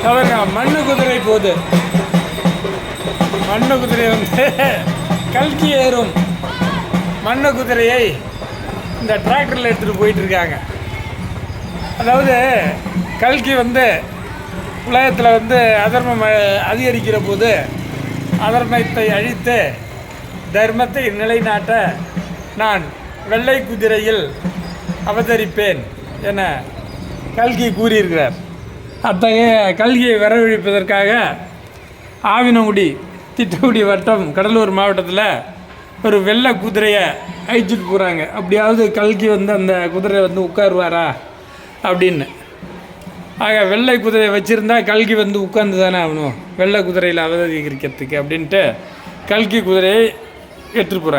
அவருங்க மண்ணு குதிரை போகுது. மண்ணு குதிரை வந்து கல்கி ஏறும் மண்ணு குதிரையை இந்த டிராக்டரில் எடுத்துகிட்டு போயிட்டுருக்காங்க. அதாவது கல்கி வந்து உலகத்தில் வந்து அதர்மம் அதிகரிக்கிற போது அதர்மத்தை அழித்து தர்மத்தை நிலைநாட்ட நான் வெள்ளை குதிரையில் அவதரிப்பேன் என கல்கி கூறியிருக்கிறார். அத்தகைய கல்கியை வரவழைப்பதற்காக ஆவினங்குடி திட்டக்குடி வட்டம் கடலூர் மாவட்டத்தில் ஒரு வெள்ளை குதிரையை அழிச்சிட்டு போகிறாங்க. அப்படியாவது கல்கி வந்து அந்த குதிரை வந்து உட்காருவாரா அப்படின்னு. ஆக வெள்ளை குதிரையை வச்சுருந்தா கல்கி வந்து உட்கார்ந்து தானே ஆகணும், வெள்ளை குதிரையில் அவதரிக்கிறதுக்கு அப்படின்ட்டு கல்கி குதிரையை எடுத்துகிட்டு போகிறாங்க.